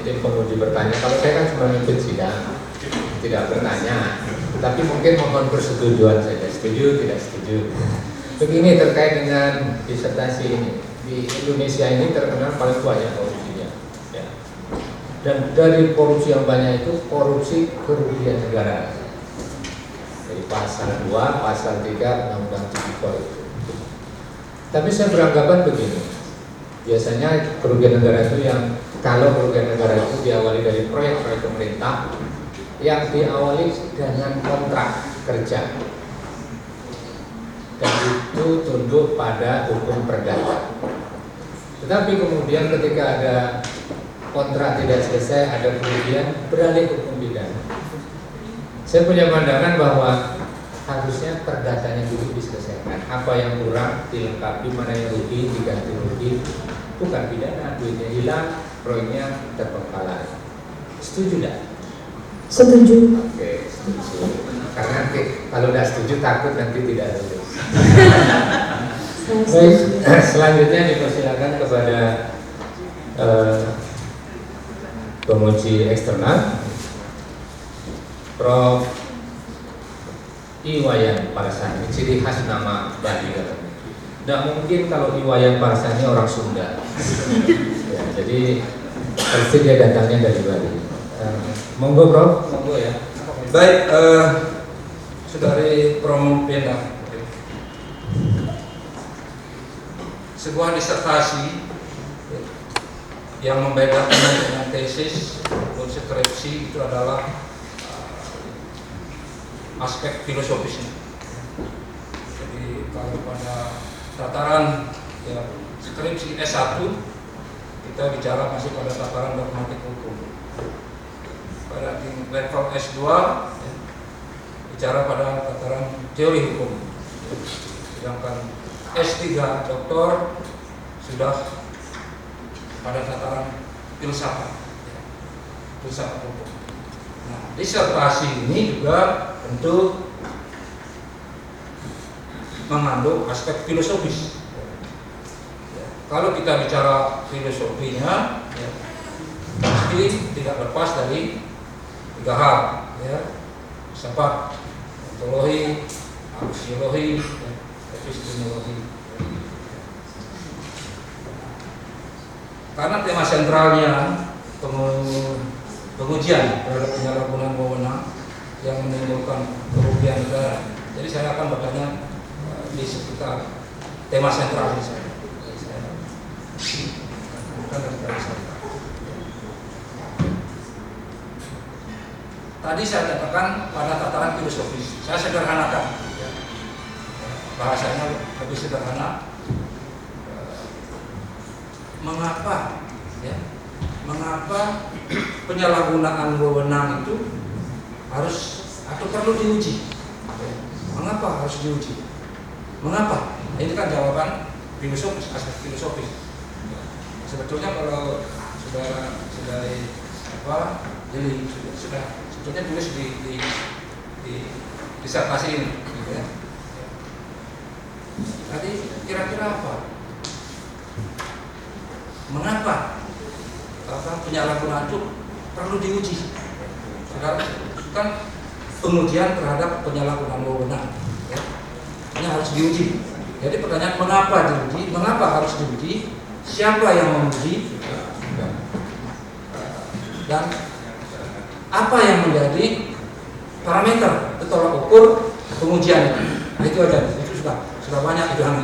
mungkin penguji bertanya. Kalau saya kan cuma memimpin sidang, tidak bertanya, tapi mungkin mohon persetujuan saja, setuju tidak setuju. Begini terkait dengan disertasi ini, di Indonesia ini terkenal paling banyak korupsinya, ya. Dan dari korupsi yang banyak itu korupsi kerugian negara. Dari pasal 2, pasal 3 Undang-Undang Tipikor itu. Tapi saya beranggapan begini, biasanya kerugian negara itu yang kalau kerugian negara itu diawali dari proyek-proyek pemerintah yang diawali dengan kontrak kerja dan itu tunduk pada hukum perdata. Tetapi kemudian ketika ada kontrak tidak selesai, ada kemudian beralih hukum pidana. Saya punya pandangan bahwa harusnya perdatanya dulu diselesaikan. Apa yang kurang dilengkapi, mana yang rugi diganti rugi. Bukan pidana, duitnya hilang, proyeknya terbengkalai. Setuju tidak? Setuju. Oke, setuju. Karena nanti kalau tidak setuju takut nanti tidak lulus. Baik, selanjutnya dipersilakan kepada penguji eksternal, Prof. Iwayan Parsani. Ciri khas nama Bali. Tidak mungkin kalau Iwayan Parsani orang Sunda. Ya, jadi pasti dia datangnya dari Bali. Monggo Prof, monggo ya. Baik, Saudari Prompenda, sebuah disertasi yang membedakan dengan tesis atau skripsi itu adalah aspek filosofisnya. Jadi kalau pada tataran ya, skripsi S1 kita bicara masih pada tataran dogmatik hukum. Pada level S2 ya, bicara pada tataran teori hukum. Sedangkan S3 doktor sudah pada tataran filsafat, ya, filsafat hukum. Nah, disertasi ini juga tentu mengandung aspek filosofis. Ya, kalau kita bicara filosofinya, ya, pasti tidak lepas dari 3 hal, ya, filsafat, ontologi, aksiologi, dan epistemologi. Karena tema sentralnya pengujian terhadap penyalahgunaan wewenang yang menimbulkan kerugian negara, jadi saya akan bertanya di sekitar tema sentral ini. Bukan dari saya. Tadi saya katakan pada tataran filosofis, saya sederhanakan, ya. Bahasanya lebih sederhana. Mengapa, ya, mengapa penyalahgunaan wewenang itu harus atau perlu diuji? Mengapa harus diuji? Mengapa? Nah, ini kan jawaban filosofis, aspek filosofis. Sebetulnya kalau sudah jadi sudah sebetulnya tulis di disertasi ini, gitu ya. Tadi kira-kira apa? Mengapa penyalahgunaan itu perlu diuji? Kan pengujian terhadap penyalahgunaan wewenang, ya, ini harus diuji. Jadi pertanyaan mengapa diuji? Mengapa harus diuji? Siapa yang menguji? Dan apa yang menjadi parameter atau tolak ukur pengujian itu? Nah, itu aja. Itu sudah banyak itu yang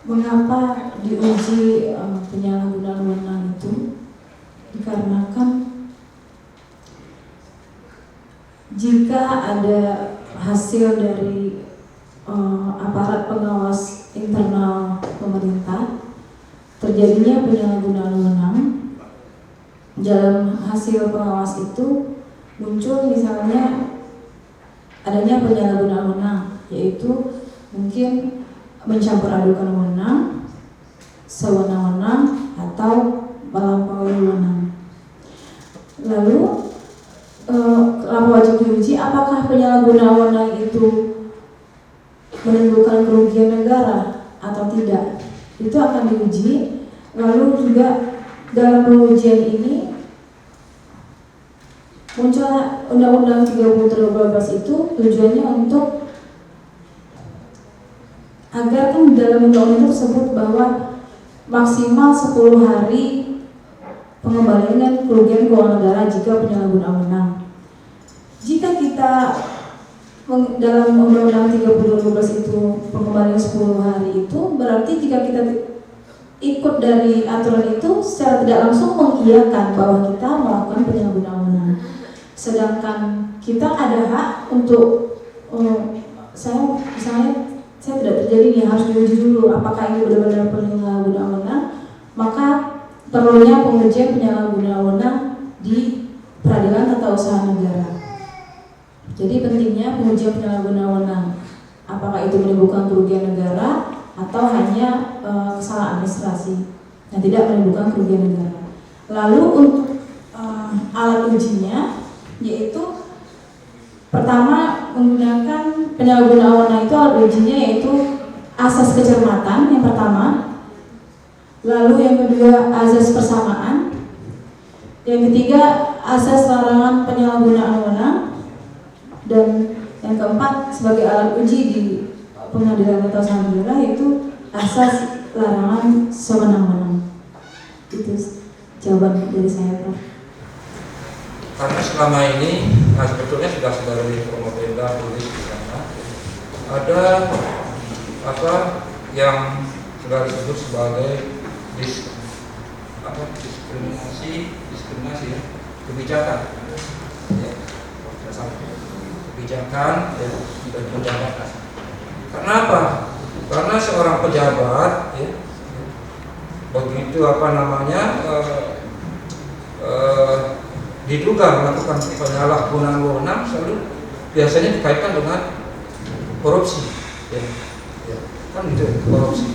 Mengapa diuji penyalahgunaan wewenang itu? Dikarenakan jika ada hasil dari aparat pengawas internal pemerintah terjadinya penyalahgunaan wewenang, dalam hasil pengawas itu muncul misalnya adanya penyalahgunaan wewenang, yaitu mungkin mencampur adukan wewenang, sewenang-wenang atau melampaui wewenang. Lalu apa wajib diuji? Apakah penyalahgunaan wewenang itu menimbulkan kerugian negara atau tidak? Itu akan diuji. Lalu juga dalam pengujian ini munculnya Undang-Undang 30/2012 itu tujuannya untuk agar kan dalam undang-undang tersebut bahwa maksimal 10 hari pengembalian kerugian keuangan negara jika penyalahgunaan wewenang. Jika kita dalam Undang-Undang 30/2012 itu pengembalian 10 hari itu berarti jika kita ikut dari aturan itu secara tidak langsung mengiyakan bahwa kita melakukan penyalahgunaan wewenang. Sedangkan kita ada hak untuk saya tidak terjadi nih, harus diuji dulu apakah ini benar-benar penyalahgunaan wewenang, maka perlunya pengujian penyalahgunaan wewenang di peradilan tata usaha negara. Jadi pentingnya pengujian penyalahgunaan wewenang, apakah itu menimbulkan kerugian negara atau hanya kesalahan administrasi yang tidak menimbulkan kerugian negara. Lalu untuk alat ujinya yaitu pertama menggunakan penyalahgunaan wewenang itu alat ujinya yaitu asas kecermatan yang pertama, lalu yang kedua azas persamaan, yang ketiga asas larangan penyalahgunaan wewenang, dan yang keempat sebagai alat uji di pengadilan tata usaha negara yaitu asas larangan sewenang-wenang. Itu jawaban dari saya, Prof. Karena selama ini, sebetulnya sudah dari pemerintah tulis di sana, ada yang sudah disebut sebagai diskriminasi ya, kebijakan, ya, kebijakan ya, dan penjabatan. Karena apa? Karena seorang pejabat, ya, begitu diduga melakukan penyalahgunaan wewenang selalu biasanya dikaitkan dengan korupsi, ya, kan gitu, korupsi.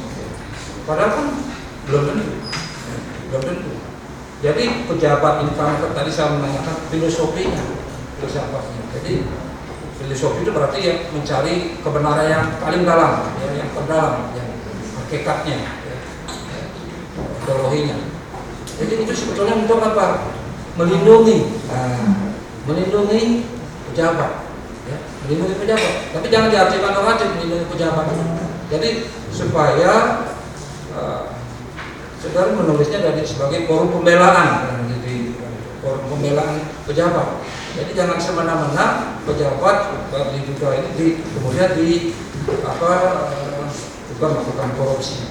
Padahal kan belum tentu. Jadi pejabat ini karena tadi saya menanyakan filosofinya. Jadi filosofi itu berarti ya mencari kebenaran yang paling dalam, ya, yang terdalam, yang hakikatnya, ya, ideologinya. Jadi itu sebetulnya untuk apa? Melindungi pejabat, ya, melindungi pejabat. Tapi jangan diartikan wajib melindungi pejabat. Jadi supaya saudara menulisnya dari sebagai forum pembelaan, gitu, forum pembelaan pejabat. Jadi jangan semena-mena pejabat diduga ini kemudian juga melakukan korupsi,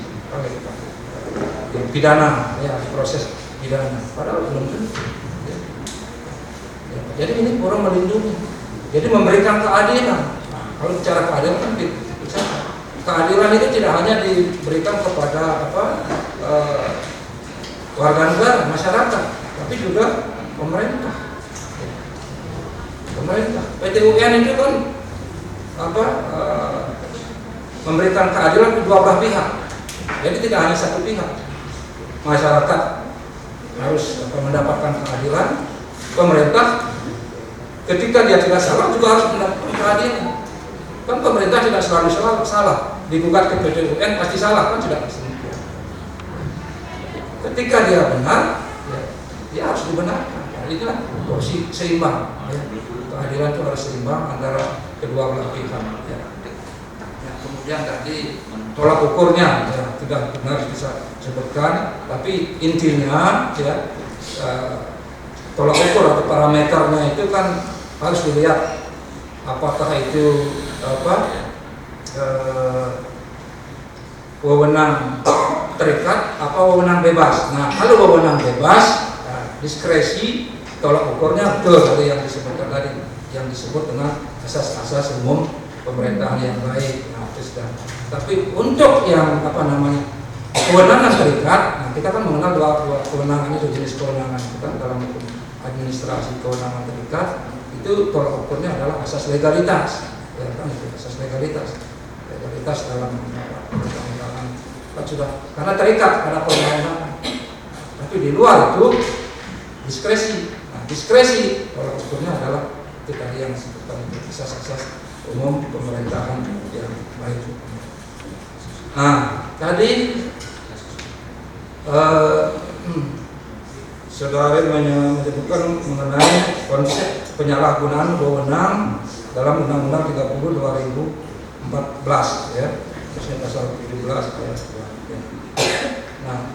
pidana, ya, proses pidana. Padahal belum tentu. Jadi ini forum melindungi, jadi memberikan keadilan. Nah, kalau bicara keadilan kan keadilan itu tidak hanya diberikan kepada warga negara, masyarakat, tapi juga pemerintah. PT UN itu kan memberikan keadilan kedua belah pihak. Jadi tidak hanya satu pihak. Masyarakat harus mendapatkan keadilan, pemerintah ketika dia tidak salah juga harus mendapatkan keadilan. Kan pemerintah tidak selalu salah, digugat ke PT UN pasti salah, kan tidak pasti. Ketika dia benar, ya, dia harus dibenarkan. Nah, itulah porsi seimbang. Ya. Keadilan itu harus seimbang antara kedua belah pihak. Ya. Ya, kemudian tadi tolak ukurnya, ya, tidak benar bisa sebutkan, tapi intinya, ya, tolak ukur atau parameternya itu kan harus dilihat apakah itu wewenang terikat apa wewenang bebas. Nah, kalau wewenang bebas, diskresi tolak ukurnya betul tadi yang disebutkan tadi, yang disebut dengan asas-asas umum pemerintahan yang baik. Nah, itu sudah. Tapi untuk yang kewenangan terikat, nah, kita kan mengenal dua kewenangan itu, jenis kewenangan kita dalam hukum administrasi. Kewenangan terikat itu tolak ukurnya adalah asas legalitas, ya kan, itu asas legalitas dalam perundang-undangan kan sudah, karena terikat karena perundang-undangan. Tapi di luar itu diskresi. Nah, diskresi tolak ukurnya adalah itu tadi yang disebutkan asas-asas umum pemerintahan yang baik. Nah, tadi Saudara menyebutkan mengenai konsep penyalahgunaan wewenang dalam Undang-Undang 30 2014 ya, khususnya pasal 17 ayat 2. Ya. Nah,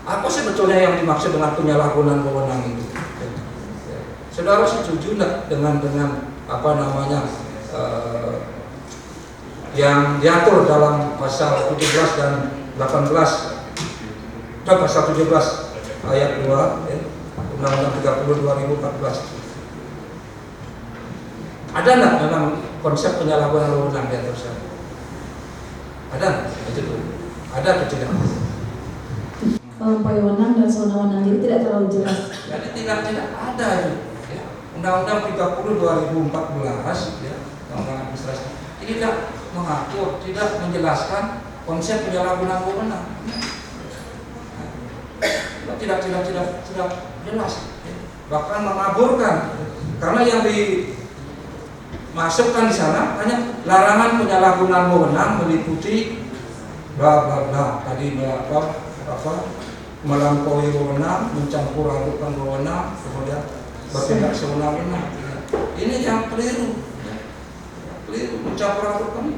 apa sebetulnya yang dimaksud dengan penyalahgunaan wewenang itu? Ya. Saudara setuju enggak dengan apa namanya yang diatur dalam pasal 17 dan 18 dan pasal 17 ayat 2 ya, Undang-Undang 30 2014. Ada enggak memang konsep penyalahgunaan wewenang di atas sana? Ada? Itu tuh. Ada atau tidak? Melampaui wewenang dan sewenang-wenang, jadi tidak terlalu jelas. Jadi tidak ada itu. Ya. Undang-Undang 30 2014 ya, Undang-Undang Administrasi tidak mengatur, tidak menjelaskan konsep penyalahgunaan wewenang. Tidak jelas, bahkan mengaburkan, karena yang dimasukkan di sana hanya larangan penyalahgunaan wewenang meliputi bla bla bla tadi apa melampaui wewenang, mencampur adukan wewenang, kemudian bertindak sewenang-wenang. Ini yang keliru mencampur adukan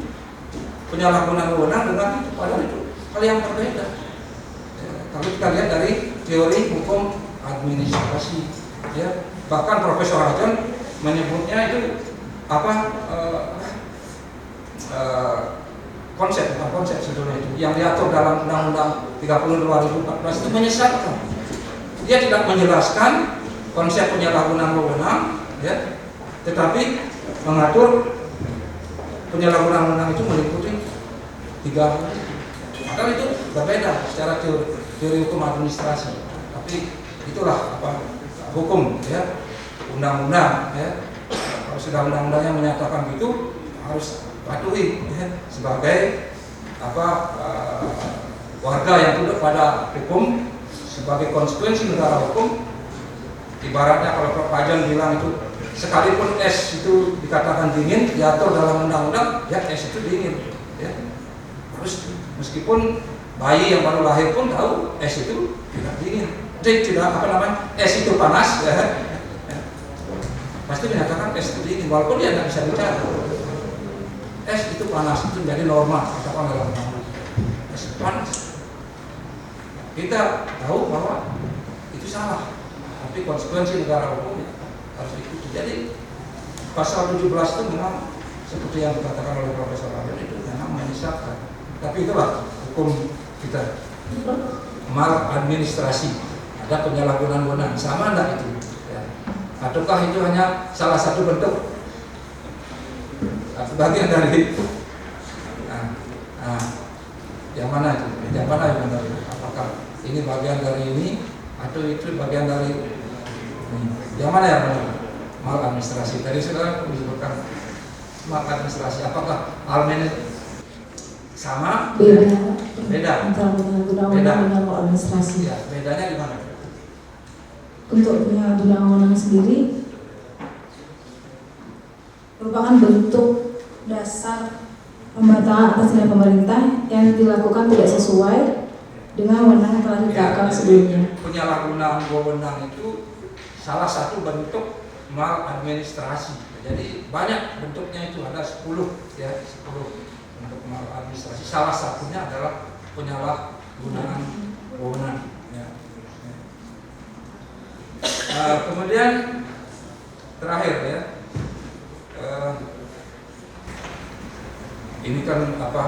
penyalahgunaan wewenang dengan itu, padahal itu hal yang berbeda. Kalau kita lihat dari teori hukum administrasi, ya, bahkan Profesor Rajan menyebutnya itu apa konsep sebetulnya itu yang diatur dalam Undang-Undang 30 2014 itu menyesatkan. Dia tidak menjelaskan konsep penyalahgunaan wewenang, ya, tetapi mengatur penyalahgunaan wewenang itu meliputi 3 hal. Padahal itu berbeda secara teori hukum administrasi, tapi itulah apa hukum ya, undang-undang ya. Kalau sudah undang-undangnya menyatakan itu harus patuhi ya, sebagai apa warga yang tunduk pada hukum, sebagai konsekuensi negara hukum. Ibaratnya kalau Prof. Fajan bilang itu sekalipun es itu dikatakan dingin diatur dalam undang-undang, ya es itu dingin ya. Terus meskipun bayi yang baru lahir pun tahu es itu tidak dingin, tidak apa namanya es itu panas, ya. Pasti menyatakan es itu dingin, walaupun dia tidak bisa bicara. Es itu panas, itu menjadi normal, katakan dalam undang-undang. Es itu panas. Kita tahu bahwa itu salah, tapi konsekuensi negara hukum harus diikuti. Jadi pasal 17 itu memang seperti yang dikatakan oleh Profesor Raden itu memang menyesatkan. Tapi itulah hukum kita, maladministrasi, ada penyalahgunaan wewenang, sama enggak itu? Ya. Ataukah itu hanya salah satu bentuk, bagian dari, yang mana itu? Yang mana yang benar? Apakah ini bagian dari ini atau itu bagian dari ini? Yang mana yang benar? Maladministrasi. Tadi saudara disebutkan maladministrasi. Apakah sama? Beda. Antara undang-undang dengan administrasi. Ya, bedanya di mana? Untuk penyalahgunaan wewenang sendiri merupakan bentuk dasar pembatangan atas nilai pemerintah yang dilakukan tidak sesuai dengan wewenang yang telah ditetapkan sebelumnya. Penyalahgunaan wewenang itu salah satu bentuk maladministrasi. Jadi banyak bentuknya, itu ada 10 ya, 10 untuk maladministrasi. Salah satunya adalah penyalahgunaan wewenang. Ya. Kemudian terakhir ya, ini kan apa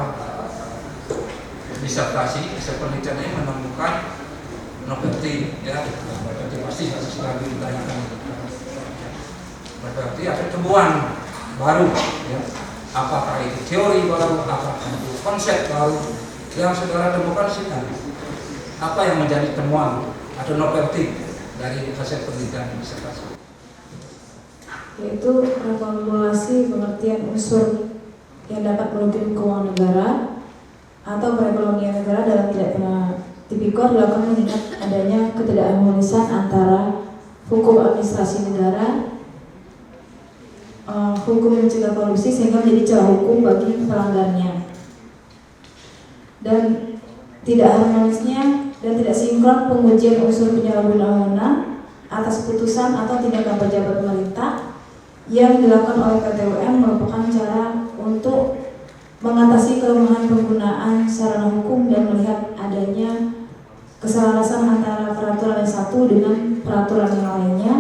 disertasi penelitiannya menemukan novelty ya, berarti pasti sudah ditanyakan. Berarti ada temuan baru ya. Apakah itu teori baru, apakah itu konsep baru yang saudara temukan sih? Apa yang menjadi temuan atau novelty dari hasil penelitian disertasi? Yaitu reformulasi pengertian unsur yang dapat merugikan keuangan negara atau perekonomian negara dalam tidak pernah tipikor dilakukan mengingat adanya ketidakharmonisan antara hukum administrasi negara, hukum mencegah korupsi sehingga menjadi celah hukum bagi pelanggarnya, dan tidak harmonisnya dan tidak sinkron pengujian unsur penyalahgunaan wewenang atas putusan atau tindakan pejabat pemerintah yang dilakukan oleh PTUM merupakan cara untuk mengatasi kelemahan penggunaan sarana hukum dan melihat adanya keselarasan antara peraturan yang satu dengan peraturan yang lainnya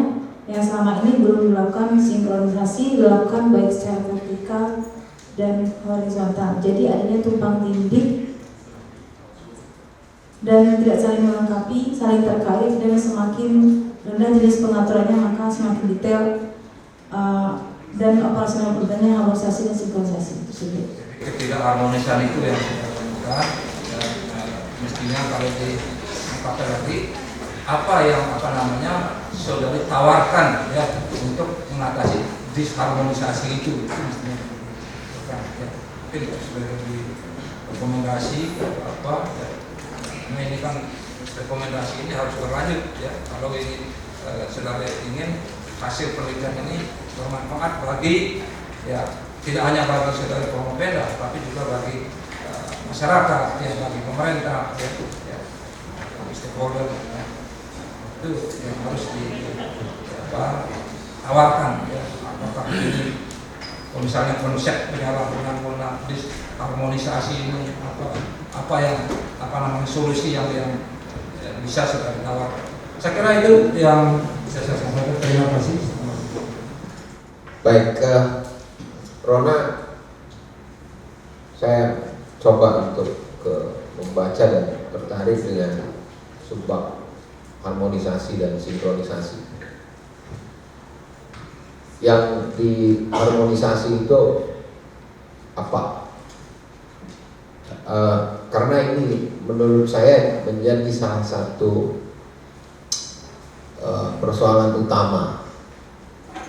yang selama ini belum dilakukan sinkronisasi, dilakukan baik secara vertikal dan horizontal. Jadi adanya tumpang tindih dan tidak saling melengkapi, saling terkait, dan semakin rendah jenis pengaturannya maka semakin detail dan operasional perbendaharaan harmonisasi dan sinkronisasi tersebut. Ketidakharmonisan itu yang kita lakukan dan mestinya kalau dipakai lagi apa yang saudari tawarkan ya untuk mengatasi disharmonisasi itu mestinya ya, mungkin sebagai rekomendasi apa ya. Nah, ini kan rekomendasi ini harus berlanjut ya kalau ini saudara ingin hasil penelitian ini bermanfaat bagi ya tidak hanya bagi saudara Forkopimda tapi juga bagi masyarakat ya bagi pemerintah ya stakeholder ya. Itu yang harus ditawarkan ya apakah ini misalnya konsep penyalahgunaan disharmonisasi ini apa yang solusi yang bisa sudah ditawarkan. Saya kira itu yang bisa saya sampaikan. Terima kasih. Baik, Rona, saya coba untuk membaca dan tertarik dengan subbab harmonisasi dan sinkronisasi. Yang diharmonisasi itu apa? Karena ini menurut saya menjadi salah satu persoalan utama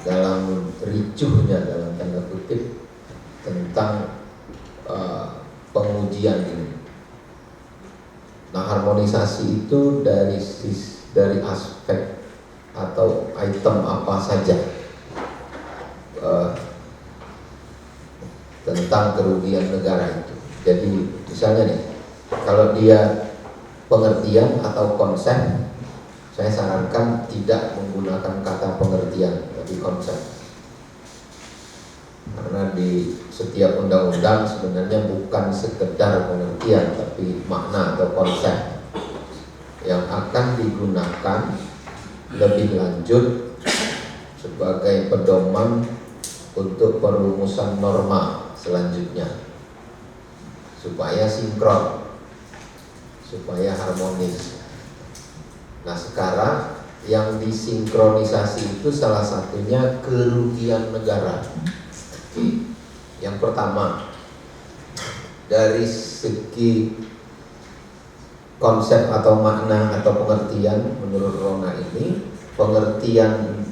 dalam ricuhnya dalam tanda kutip tentang pengujian ini. Nah, harmonisasi itu dari aspek atau item apa saja tentang kerugian negara itu. Jadi misalnya nih, kalau dia pengertian atau konsep, saya sarankan tidak menggunakan kata pengertian, tapi konsep. Karena di setiap undang-undang sebenarnya bukan sekedar pengertian, tapi makna atau konsep yang akan digunakan lebih lanjut sebagai pedoman untuk perumusan norma selanjutnya supaya sinkron, supaya harmonis. Nah, sekarang yang disinkronisasi itu salah satunya kerugian negara. Yang pertama, dari segi konsep atau makna atau pengertian menurut Rona ini, pengertian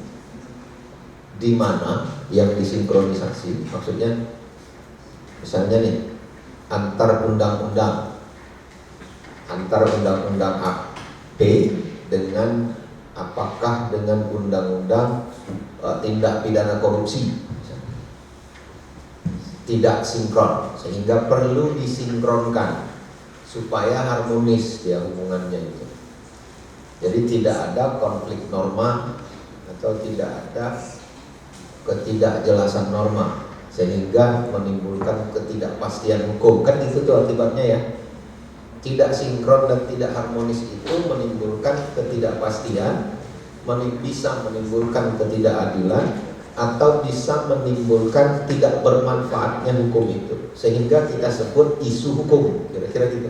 di mana yang disinkronisasi, maksudnya misalnya nih antar undang-undang AP dengan apakah dengan undang-undang tindak pidana korupsi tidak sinkron, sehingga perlu disinkronkan supaya harmonis dia hubungannya itu. Jadi tidak ada konflik norma atau tidak ada ketidakjelasan norma sehingga menimbulkan ketidakpastian hukum. Kan itu tuh akibatnya ya. Tidak sinkron dan tidak harmonis itu menimbulkan ketidakpastian, bisa menimbulkan ketidakadilan, atau bisa menimbulkan tidak bermanfaatnya hukum itu, sehingga kita sebut isu hukum, kira-kira gitu.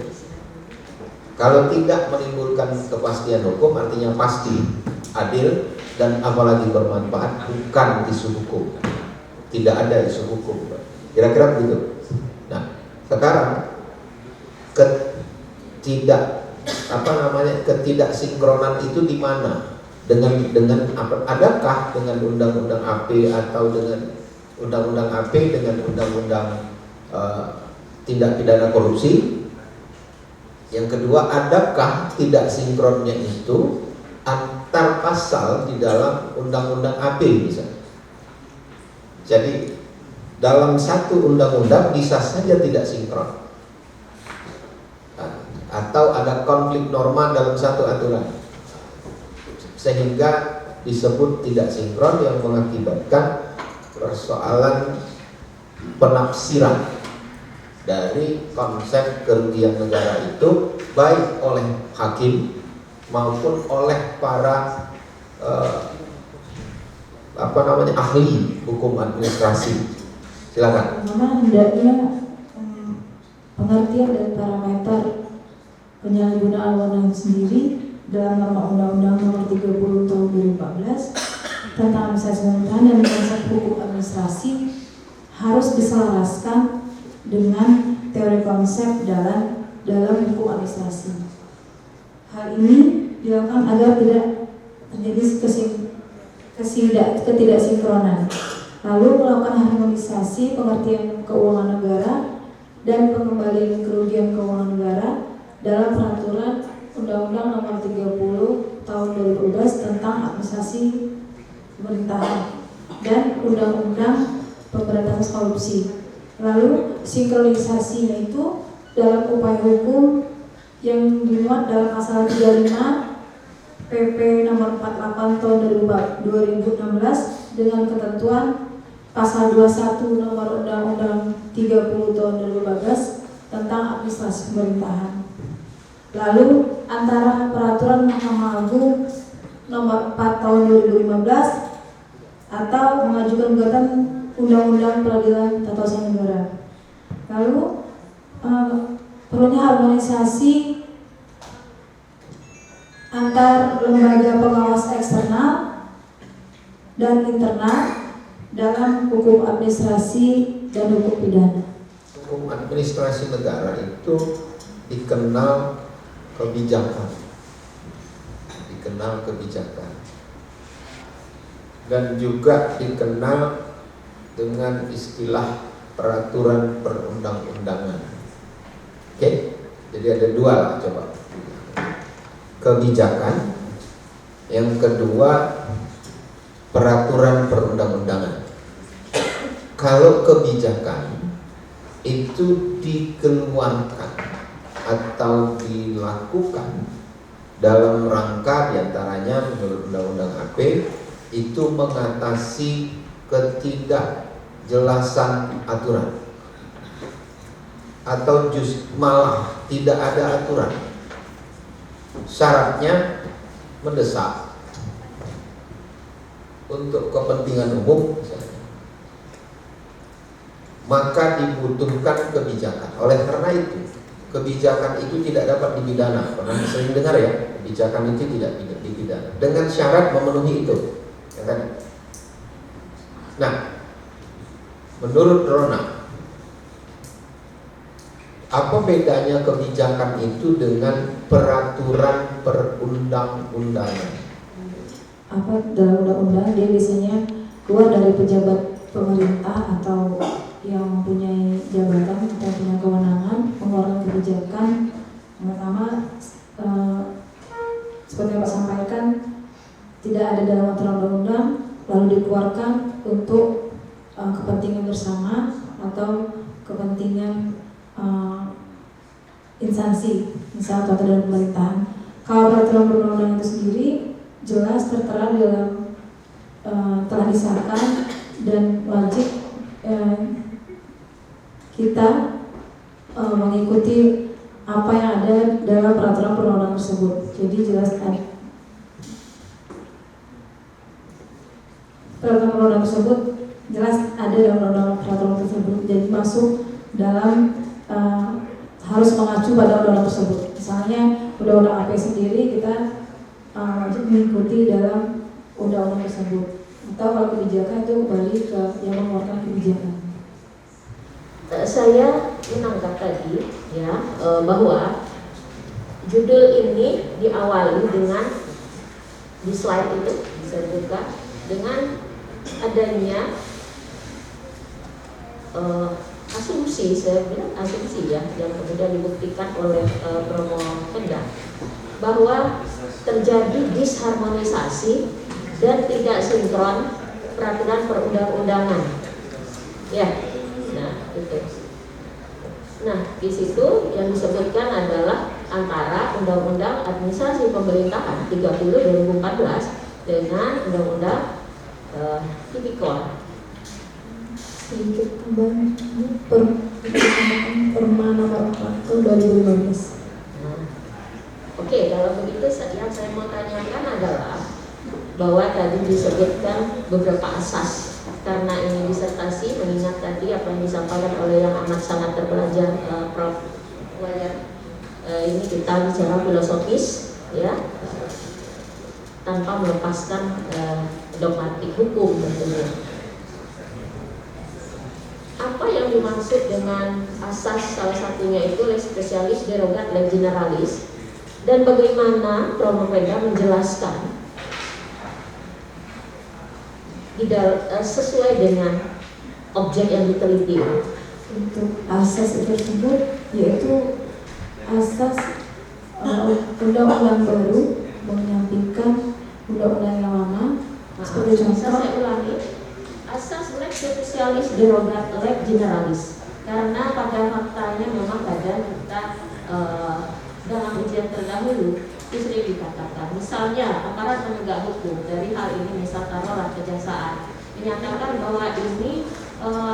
Kalau tidak menimbulkan kepastian hukum artinya pasti, adil, dan apalagi bermanfaat, bukan isu hukum. Tidak ada isu hukum, kira-kira begitu. Nah, sekarang ketidaksinkronan itu di mana? Dengan apa? Adakah dengan undang-undang AP atau dengan undang-undang AP dengan undang-undang tindak pidana korupsi? Yang kedua, adakah tidak sinkronnya itu antar pasal di dalam undang-undang AP misalnya? Jadi dalam satu undang-undang bisa saja tidak sinkron, atau ada konflik konflik norma dalam satu aturan, sehingga disebut tidak sinkron, yang mengakibatkan persoalan penafsiran dari konsep kerugian negara itu baik oleh hakim maupun oleh para ahli hukum administrasi. Silakan. Karena hendaknya pengertian dan parameter penyalahgunaan wewenang sendiri dalam norma Undang-Undang Nomor 30 Tahun 2014 tentang administrasi pemerintahan dan konsep hukum administrasi harus diselaraskan dengan teori konsep dalam hukum administrasi. Hal ini dilakukan agar tidak terjadi ketidaksinkronan, lalu melakukan harmonisasi pengertian keuangan negara dan pengembalian kerugian keuangan negara dalam peraturan Undang-Undang Nomor 30 Tahun 2012 tentang administrasi pemerintahan dan Undang-Undang Pemberantasan Korupsi. Lalu sinkronisasinya itu dalam upaya hukum yang dimuat dalam pasal 35 PP Nomor 48 Tahun 2016 dengan ketentuan pasal 21 Nomor Undang-Undang 30 Tahun 2014 tentang administrasi pemerintahan. Lalu antara peraturan Mahkamah Agung Nomor 4 Tahun 2015 atau mengajukan gugatan Undang-Undang Peradilan Tata Usaha Negara. Lalu perlunya harmonisasi antar lembaga pengawas eksternal dan internal dalam hukum administrasi dan hukum pidana. Hukum administrasi negara itu dikenal kebijakan, dan juga dikenal dengan istilah peraturan perundang-undangan. Oke, jadi ada dua lah, coba. Kebijakan, yang kedua peraturan perundang-undangan. Kalau kebijakan itu dikeluarkan atau dilakukan dalam rangka diantaranya menurut Undang-Undang AP itu mengatasi ketidakjelasan aturan atau malah tidak ada aturan, syaratnya mendesak untuk kepentingan umum misalnya, maka dibutuhkan kebijakan. Oleh karena itu kebijakan itu tidak dapat dipidana. Pernah sering dengar ya, kebijakan itu tidak dipidana dengan syarat memenuhi itu yang tadi. Nah, menurut Rona, apa bedanya kebijakan itu dengan peraturan perundang-undangan? Apa dalam undang-undang dia biasanya keluar dari pejabat pemerintah atau yang mempunyai jabatan atau punya kewenangan mengeluarkan kebijakan. Yang pertama, seperti yang Pak sampaikan, tidak ada dalam aturan undang-undang, lalu dikeluarkan untuk kepentingan bersama atau kepentingan instansi, misalnya atau dalam pemerintahan. Kalau peraturan perundang-undangan itu sendiri jelas tertera dalam telah disahkan dan wajib kita mengikuti apa yang ada dalam peraturan perundang-undangan tersebut. Jadi jelas peraturan perundang-undangan tersebut jelas ada dalam peraturan tersebut. Jadi masuk dalam harus mengacu pada undang-undang tersebut. Misalnya undang-undang AP sendiri kita wajib mengikuti dalam undang-undang tersebut. Atau kalau kebijakan itu kembali ke yang mengeluarkan kebijakan. Saya menangkap tadi ya bahwa judul ini diawali dengan di slide itu bisa dibuka dengan adanya asumsi, saya bilang asumsi ya, yang kemudian dibuktikan oleh Bromo Penda bahwa terjadi disharmonisasi dan tidak sinkron peraturan perundang-undangan. Ya, nah itu. Nah di situ yang disebutkan adalah antara Undang-Undang Administrasi Pemerintahan 30 2014 dengan Undang-Undang Tipikor. Sedikit tambahan Perma nomor 4 tahun 2015. Oke, kalau begitu yang saya mau tanyakan adalah bahwa tadi disebutkan beberapa asas. Karena ini disertasi, mengingat tadi apa yang disampaikan oleh yang amat sangat terpelajar Prof. Wayan, ini kita bicara filosofis, ya, tanpa melepaskan dogmatik hukum tentunya. Apa yang dimaksud dengan asas salah satunya itu lex specialis derogat lex generalis, dan bagaimana Provapeda menjelaskan sesuai dengan objek yang diteliti. Untuk asas tersebut yaitu asas undang-undang baru menyampingkan undang-undang yang lama. Sebagai Bisa contoh, saya ulangi, asas lex specialis derogat lex generalis, karena pada faktanya memang kadang kita dalam ujian terdahulu itu sering dikatakan, misalnya aparat penegak hukum dari hal ini, misal taruhlah kejaksaan menyatakan bahwa ini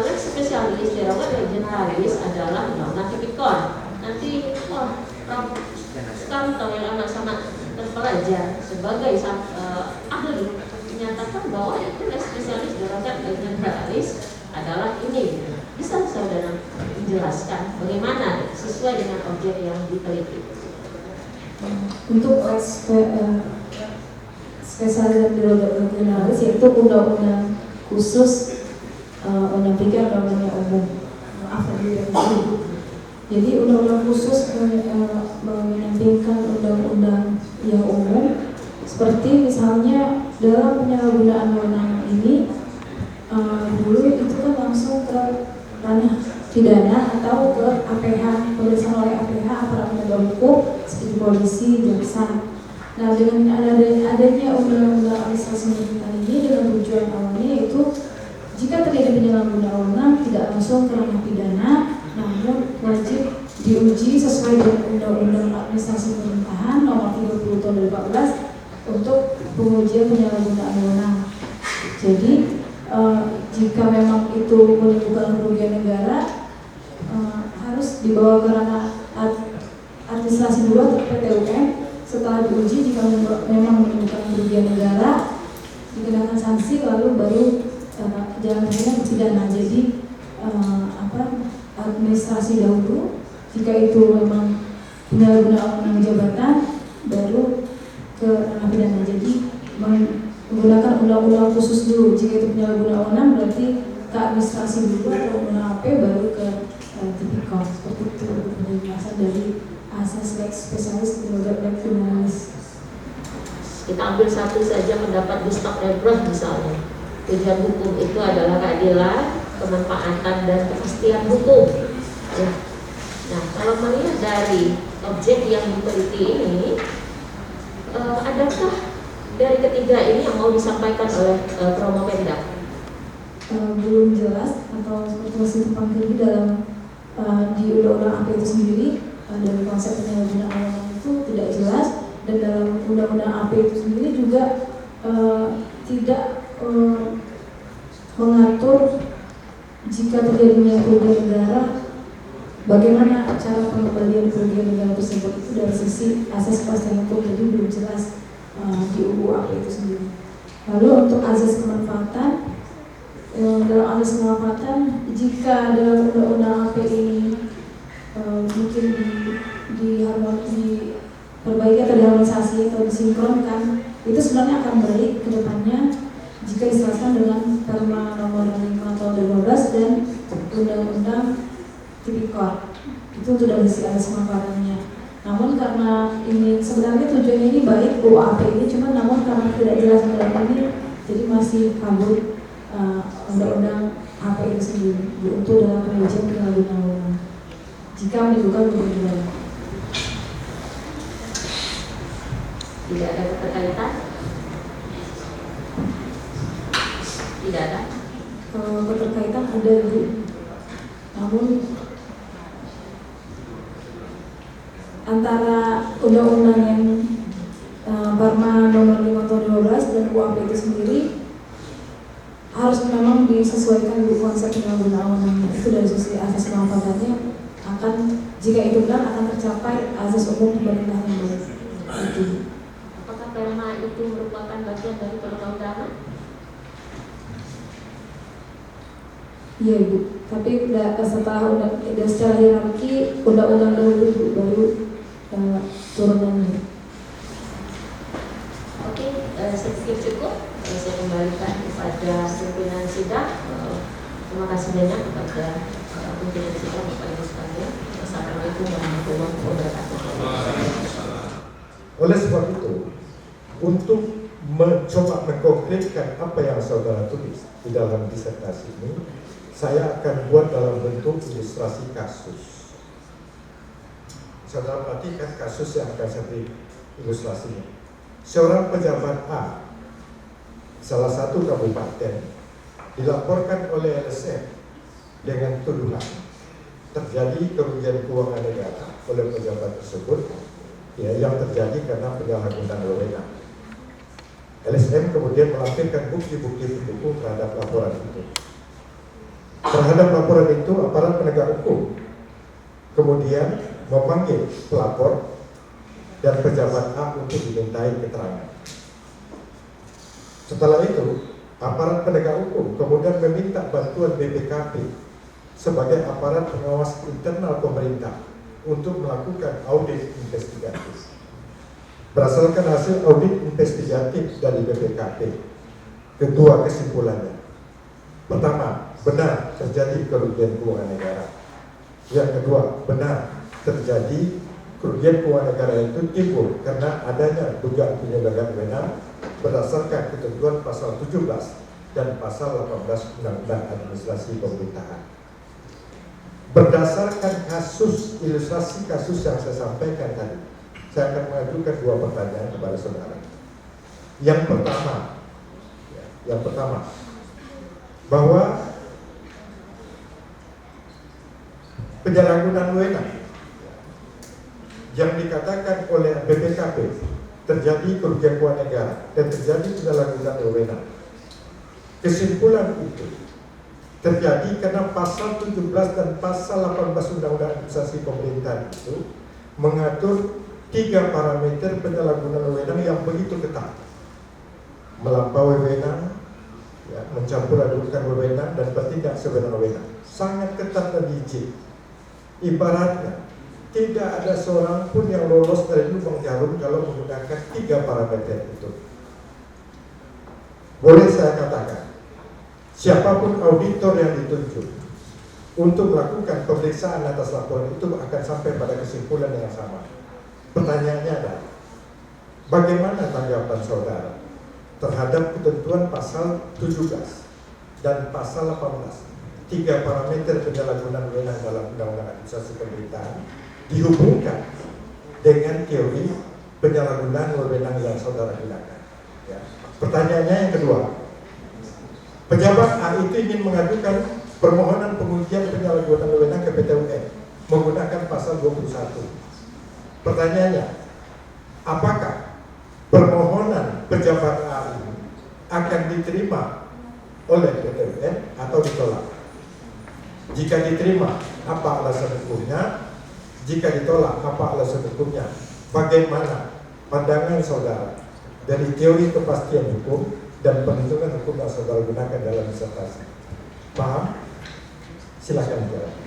lex specialis derogat lex generalis adalah undang-undang tipikor. Nanti Prof. Sukamto yang amat sangat terpelajar sebagai ahli menyatakan bahwa itu lex specialis derogat lex generalis adalah ini. Bisa saudara menjelaskan bagaimana sesuai dengan objek yang diteliti? untuk spesialis dan derogat lex generalis yaitu undang-undang khusus menyampingkan undang-undang umum. Maaf tadi jadi undang-undang khusus menyampingkan undang-undang yang umum, seperti misalnya dalam penyalahgunaan wewenang ini dulu itu kan langsung ke ranah pidana atau ke APH, pemeriksaan oleh APH aparat penegak hukum seperti polisi, jaksa. Nah, dengan adanya undang-undang administrasi pemerintahan ini dengan tujuan awalnya yaitu jika terjadi penyalahgunaan wewenang tidak langsung ke ranah pidana, namun wajib diuji sesuai dengan Undang-Undang Administrasi Pemerintahan Nomor 30 Tahun 2014 untuk pengujian penyalahgunaan wewenang. Jadi jika memang itu menimbulkan kerugian negara, harus dibawa ke ranah administrasi dulu atau PT-UN. Setelah diuji, jika memang menimbulkan kerugian negara, dikenakan sanksi, lalu baru jalan ke pidana. Jadi administrasi dahulu, jika itu memang penyalahgunaan wewenang jabatan, baru ke ranah pidana. Jadi menggunakan undang-undang khusus dulu. Jika itu penyalahgunaan wewenang berarti ke administrasi dulu atau undang AP baru ke tipikor. Seperti itu penjelasan dari asas lex spesialis derogat lex generalis. Kita ambil satu saja pendapat Gustav Rebrov misalnya. Tujuan hukum itu adalah keadilan, kemanfaatan dan kepastian hukum. Ya. Nah, kalau melihat dari objek yang diteliti ini, adakah dari ketiga ini yang mau disampaikan oleh Provapeda? Belum jelas atau seperti masih tumpang tindih dalam di undang-undang AP itu sendiri, dari konsep penyalahgunaan wewenang itu tidak jelas, dan dalam undang-undang AP itu sendiri juga tidak mengatur jika terjadinya kerugian negara, bagaimana cara pengembalian kerugian negara tersebut. Itu dari sisi asas kepastian hukum, jadi belum jelas di UU AP itu sendiri. Lalu untuk azas kemanfaatan, dalam azas kemanfaatan, jika dalam undang-undang AP ini mungkin diperbaiki atau diharmonisasi atau disinkronkan, itu sebenarnya akan baik ke depannya jika disesuaikan dengan Perma Nomor 5 Tahun 2015 dan Undang-Undang Tipikor. Itu sudah dari azas kemanfaatannya. Namun karena ini sebenarnya tujuannya ini baik UAP ini, cuma namun karena tidak jelas dalam ini, jadi masih kabur undang-undang AP itu sendiri untuk dalam pengujian penyalahgunaan wewenang jika menimbulkan kerugian negara. Tidak ada keterkaitan? Tidak ada. Keterkaitan ada, namun antara undang-undang yang Perma nomor 5 tahun 12 dan UAP itu sendiri harus memang disesuaikan dengan konsep penyalahgunaan wewenang. Itu dari sisi asas kemanfaatannya akan, jika itu benar, akan tercapai asas umum pemerintahan yang baik. Itu. Apakah Perma itu merupakan bagian dari perundang-undangan? Iya Ibu, tapi setelah secara hierarki undang-undang dahulu baru turunannya. Oke, saya pikir cukup. Saya kembalikan kepada pimpinan sidang. Terima kasih banyak kepada pimpinan sidang Bapak Ibu sekalian. Wassalamualaikum warahmatullahi wabarakatuh. Oleh sebab itu, untuk mencoba mengkonkretkan apa yang saudara tulis di dalam disertasi ini, saya akan buat dalam bentuk ilustrasi kasus. Saudara perhatikan kasus yang akan saya beri ilustrasinya. Seorang pejabat A, salah satu kabupaten, dilaporkan oleh LSM dengan tuduhan terjadi kerugian keuangan negara oleh pejabat tersebut, ya, yang terjadi karena penyalahgunaan wewenang. LSM kemudian melampirkan bukti-bukti pendukung terhadap laporan itu. Terhadap laporan itu, aparat penegak hukum kemudian memanggil pelapor dan pejabat A untuk dimintai keterangan. Setelah itu, aparat penegak hukum kemudian meminta bantuan BPKP sebagai aparat pengawas internal pemerintah untuk melakukan audit investigatif. Berdasarkan hasil audit investigatif dari BPKP, kedua kesimpulannya. Pertama, benar terjadi kerugian keuangan negara. Yang kedua, benar terjadi kerugian keuangan negara itu timbul karena adanya dugaan penyalahgunaan wewenang berdasarkan ketentuan pasal 17 dan pasal 18 Undang-Undang Administrasi Pemerintahan. Berdasarkan kasus, ilustrasi kasus yang saya sampaikan tadi, saya akan mengajukan dua pertanyaan kepada saudara. Yang pertama, bahwa penyalahgunaan wewenang yang dikatakan oleh BPKP terjadi kerugian keuangan negara dan terjadi penyalahgunaan wewenang. Kesimpulan itu terjadi karena pasal 17 dan pasal 18 Undang-Undang Administrasi Pemerintahan itu mengatur 3 parameter penyalahgunaan wewenang yang begitu ketat. Melampaui wewenang, ya, mencampur adukan wewenang dan bertindak sewenang-wenang. Sangat ketat dan rigid. Ibaratnya tidak ada seorang pun yang lolos dari lubang jarum kalau menggunakan 3 parameter itu. Boleh saya katakan, siapapun auditor yang ditunjuk untuk melakukan pemeriksaan atas laporan itu akan sampai pada kesimpulan yang sama. Pertanyaannya adalah, bagaimana tanggapan saudara terhadap ketentuan pasal 17 dan pasal 18, 3 parameter penyalahgunaan wewenang dalam Undang-Undang Administrasi Pemerintahan dihubungkan dengan teori penyalahgunaan wewenang yang saudara gunakan. Ya. Pertanyaannya yang kedua, pejabat A itu ingin mengajukan permohonan pengujian penyalahgunaan wewenang ke PT UN menggunakan pasal 21. Pertanyaannya, apakah permohonan pejabat A ini akan diterima oleh PT UN atau ditolak? Jika diterima, apa alasan hukumnya? Jika ditolak, apa alasan hukumnya? Bagaimana pandangan saudara dari teori kepastian hukum dan perhitungan hukum yang saudara gunakan dalam disertasi? Paham? Silakan jawab.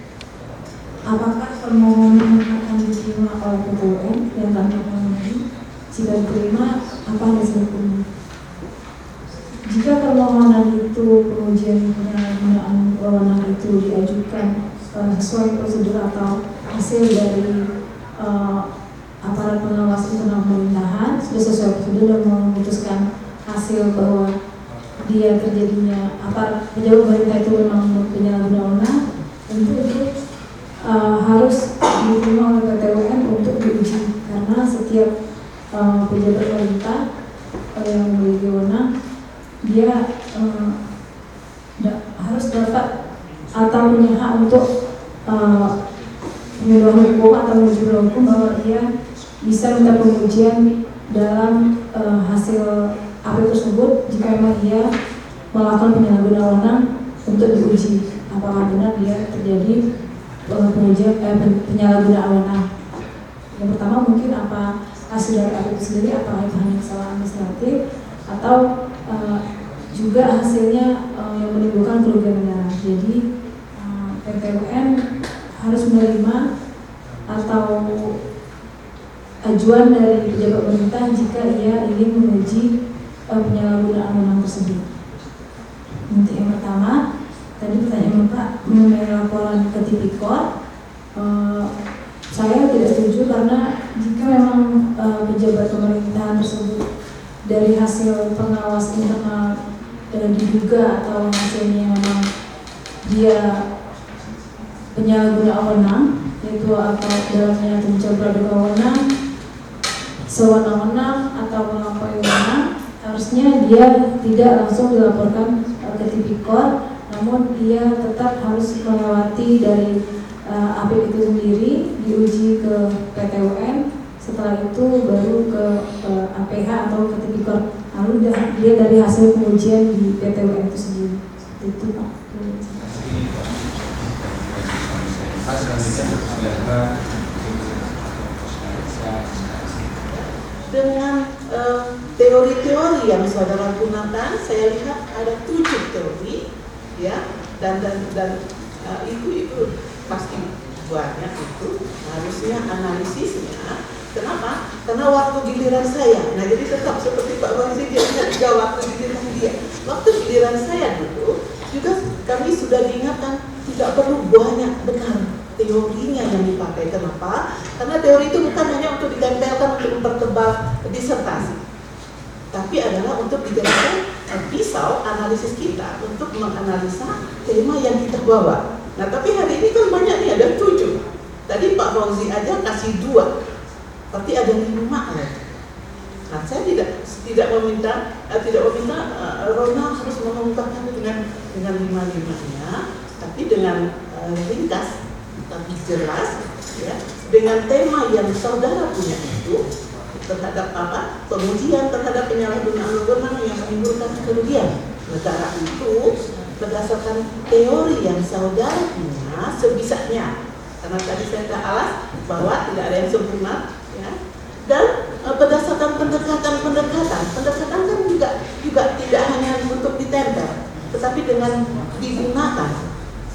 Apakah permohonan akan diterima oleh PT UN yang kami penuhi? Jika diterima, apa hasil hukumnya? Jika permohonan itu, pengujian penyalahgunaan wewenang itu diajukan sesuai prosedur atau hasil dari aparat pengawas internal pemerintahan sudah sesuai prosedur dan memutuskan hasil bahwa dia terjadinya pejabat pemerintah itu memang penyalahgunaan wewenang, tentu itu harus diterima oleh PT UN untuk diuji, karena setiap pejabat pemerintah yang memiliki wewenang dia harus dapat atau punya hak untuk penyuluhan hukum atau menguji hukum bahwa ia bisa minta pengujian dalam hasil AP tersebut jika memang ia melakukan penyalahgunaan wewenang untuk diuji apakah benar dia terjadi pengujian penyalahgunaan wewenang. Yang pertama mungkin apa hasil dari AP itu sendiri, apakah itu hanya kesalahan administratif atau juga hasilnya yang menimbulkan kerugian negara. Jadi PTUN harus menerima atau ajuan dari pejabat pemerintah jika ia ingin menguji penyalahgunaan wewenang tersebut. Untuk yang pertama, tadi pertanyaan Bapak mengenai laporan ke Tipikor, saya tidak setuju karena jika memang pejabat pemerintahan tersebut dari hasil pengawas internal diduga atau hasilnya memang dia penyalahgunaan wewenang, yaitu atau dalamnya mencabut praduga wewenang, sewenang-wenang atau melampaui wewenang, harusnya dia tidak langsung dilaporkan ke Tipikor, namun dia tetap harus melewati dari AP itu sendiri, diuji ke PTUN, setelah itu baru ke APH atau ke Tipikor, lalu dia dari hasil pengujian di PTUN itu sendiri. Itu Pak. Dengan teori-teori yang saudara gunakan, saya lihat ada 7 teori, ya, dan itu pasti banyak itu harusnya analisisnya. Kenapa? Karena waktu giliran saya, nah jadi tetap seperti Pak Fauzi dia juga waktu giliran dia. Waktu giliran saya dulu juga kami sudah diingatkan tidak perlu banyak benar teorinya yang dipakai. Kenapa? Karena teori itu bukan hanya untuk ditempelkan untuk mempertebal disertasi, tapi adalah untuk dijadikan pisau analisis kita untuk menganalisa tema yang kita bawa. Nah tapi hari ini kan banyak nih, ada 7. Tadi Pak Fauzi aja kasih 2, berarti ada 5 lagi. Nah saya tidak meminta Ronald harus mengungkapkan dengan 5-5-nya, tapi dengan ringkas tapi jelas, ya, dengan tema yang saudara punya itu terhadap apa? Pengujian terhadap penyalahgunaan wewenang yang menimbulkan kerugian negara itu berdasarkan teori yang saudara punya sebisanya. Karena tadi saya sudah alas bahwa tidak ada yang sempurna, ya. Dan berdasarkan pendekatan kan juga tidak hanya untuk ditempel, tetapi dengan digunakan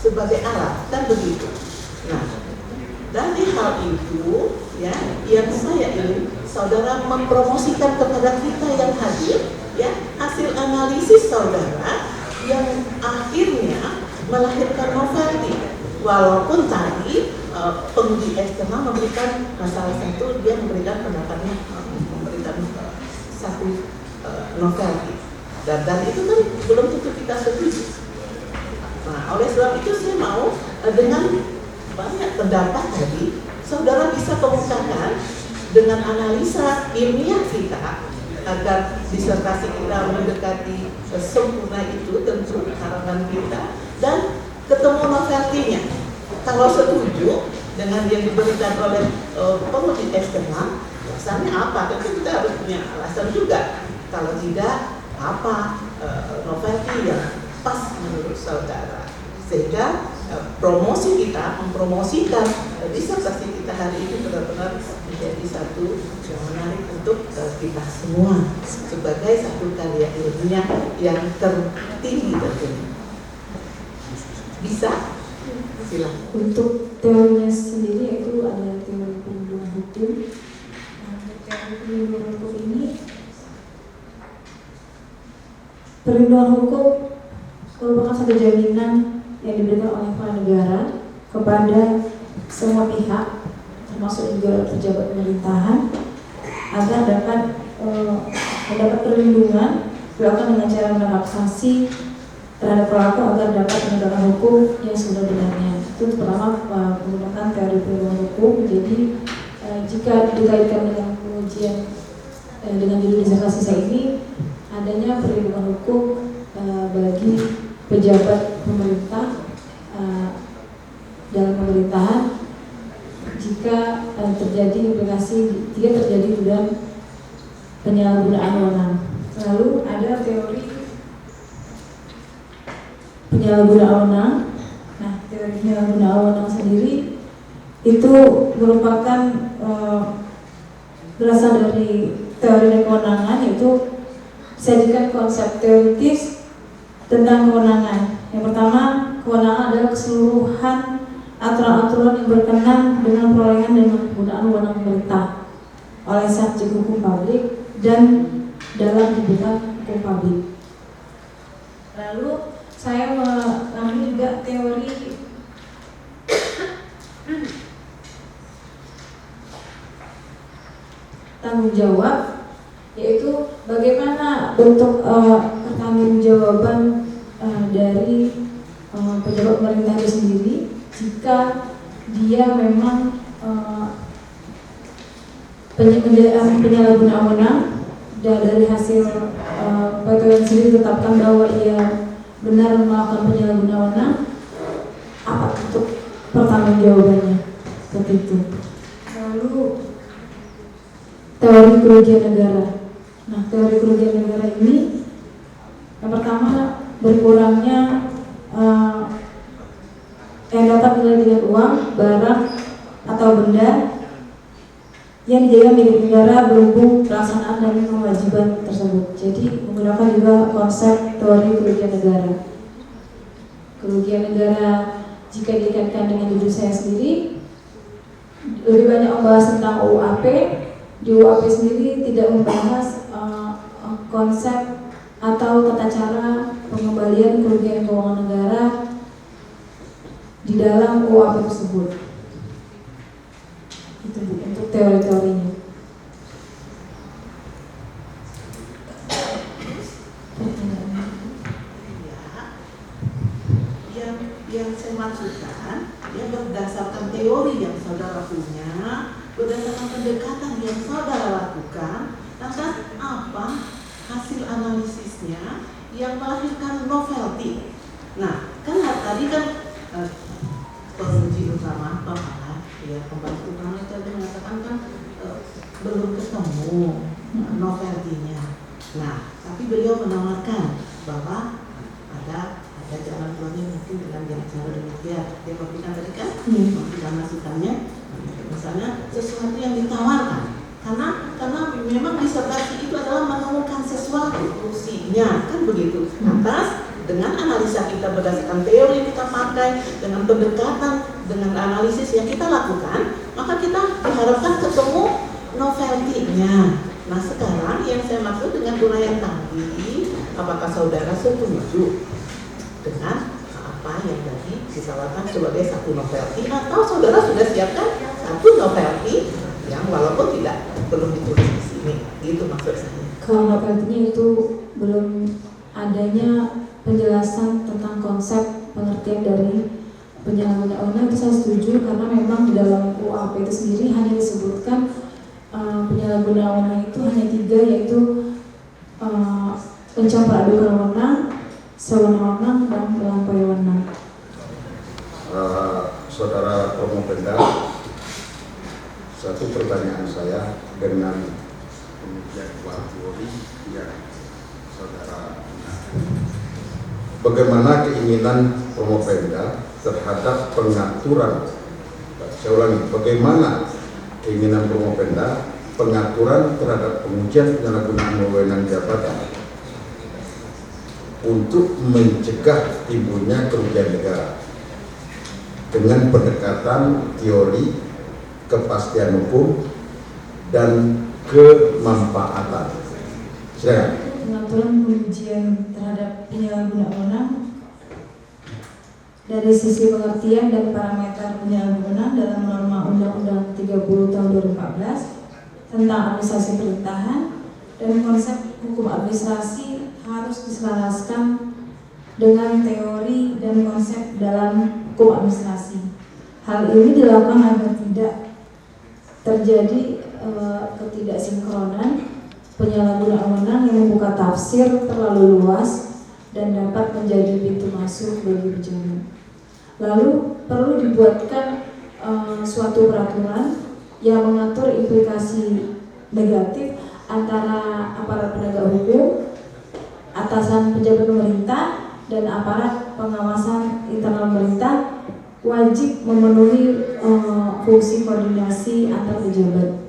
sebagai alat, kan begitu. Nah, dari hal itu, ya, yang saya ingin saudara mempromosikan kepada kita yang hadir, ya, hasil analisis saudara yang akhirnya melahirkan novelty. Walaupun tadi penguji eksternal memberikan salah satu, dia memberikan pendapatnya, memberikan satu novelty, dan itu kan belum tentu kita setuju. Nah, oleh sebab itu saya mau dengan banyak pendapat tadi, saudara bisa kemukakan dengan analisa ilmiah kita agar disertasi kita mendekati sempurna itu tentu harapan kita, dan ketemu novelty-nya. Kalau setuju dengan yang diberikan oleh penguji eksternal, alasannya apa? Tentu kita harus punya alasan juga. Kalau tidak, apa novelty yang pas menurut saudara, sehingga promosi kita mempromosikan disertasi kita hari ini benar-benar menjadi satu yang menarik untuk kita semua sebagai satu karya ilmiah yang tertinggi tentunya. Bisa? Silakan. Untuk teorinya sendiri itu ada teori perlindungan hukum. Teori perlindungan hukum ini, perlindungan hukum merupakan satu jaminan yang diberikan oleh kepala negara kepada semua pihak, termasuk juga pejabat pemerintahan, agar dapat mendapat perlindungan, dilakukan dengan cara menangkap sanksi terhadap pelaku agar dapat menegakkan hukum yang sebenarnya. Itu pertama menggunakan teori perlindungan hukum. Jadi jika dikaitkan dengan pengujian dengan judul disertasi saya ini, adanya perlindungan hukum bagi pejabat pemerintah dalam pemerintahan jika terjadi implikasi jika terjadi dugaan penyalahgunaan wewenang. Lalu ada teori penyalahgunaan wewenang. Nah, teori penyalahgunaan wewenang sendiri itu merupakan berasal dari teori dan kewenangan, yaitu disajikan konsep teoritis tentang kewenangan. Yang pertama, kewenangan adalah keseluruhan aturan-aturan yang berkenaan dengan perolehan dan penggunaan wewenang pemerintah oleh subjek hukum publik dan dalam kebutuhan hukum publik. Lalu saya mengambil juga teori tanggung jawab, yaitu bagaimana bentuk pertanggungjawaban dari pejabat pemerintah itu sendiri jika dia memang penyalahgunaan wewenang dan dari hasil pegawai sendiri ditetapkan bahwa ia benar melakukan penyalahgunaan wewenang, apa bentuk pertanggungjawabannya, seperti itu. Lalu teori kerugian negara. Nah, teori kerugian negara ini yang pertama, berkurangnya yang dapat dinilai dengan uang, barang, atau benda yang dijaga milik negara berhubung pelaksanaan dan kewajiban tersebut. Jadi menggunakan juga konsep teori kerugian negara. Kerugian negara jika dikaitkan dengan judul saya sendiri, lebih banyak membahas tentang UAP. Di UAP sendiri tidak membahas konsep atau tata cara pengembalian kerugian keuangan negara di dalam UAP tersebut. Itu untuk teori-teorinya. Yang saya maksudkan, ya berdasarkan teori yang saudara punya, berdasarkan pendekatan yang saudara lakukan, lantas apa hasil analisisnya yang melahirkan novelty. Nah, kan tadi kan penguji utama Bapak, ya pembantu utama tadi mengatakan kan belum ketemu novelty-nya. Nah, tapi beliau menawarkan bahwa ada jalan keluarnya mungkin dengan cara demikian. Dia memberikan tadi kan, memberikan masukannya, misalnya sesuatu yang ditawarkan. Karena memang disertasi itu adalah menemukan sesuatu fungsinya, kan begitu. Atas dengan analisa kita berdasarkan teori yang kita pakai, dengan pendekatan, dengan analisis yang kita lakukan, maka kita diharapkan ketemu novelty-nya. Nah, sekarang yang saya maksud dengan uraian tadi, apakah saudara setuju dengan apa yang tadi ditawarkan sebagai satu novelty, atau saudara sudah siapkan satu novelty yang walaupun tidak belum ditulis di sini, gitu maksud saya. Kalau novelty-nya itu belum adanya penjelasan tentang konsep pengertian dari penyalahgunaan wewenang, itu saya setuju, karena memang di dalam UAP itu sendiri hanya disebutkan penyalahgunaan wewenang itu hanya 3, yaitu pencampur adukan wewenang, sewenang-wenang, dan melampaui wewenang. Saudara Romo Penda, satu pertanyaan saya dengan pengujian teori yang saudara, bagaimana keinginan Romo Penda terhadap pengaturan, saya ulangi, bagaimana keinginan Romo Penda pengaturan terhadap pengujian penyalahgunaan wewenang jabatan untuk mencegah timbulnya kerugian negara dengan pendekatan teori kepastian hukum dan kemanfaatan. Silakan. Pengaturan pengujian terhadap penyalahgunaan wewenang dari sisi pengertian dan parameter penyalahgunaan wewenang dalam norma Undang-Undang 30 tahun 2014 tentang administrasi pemerintahan dan konsep hukum administrasi harus diselaraskan dengan teori dan konsep dalam hukum administrasi. Hal ini dilakukan agar tidak terjadi ketidaksinkronan penyalahgunaan wewenang yang membuka tafsir terlalu luas dan dapat menjadi pintu masuk bagi pejabat. Lalu perlu dibuatkan suatu peraturan yang mengatur implikasi negatif antara aparat penegak hukum, atasan pejabat pemerintah, dan aparat pengawasan internal pemerintah wajib memenuhi fungsi koordinasi antar pejabat.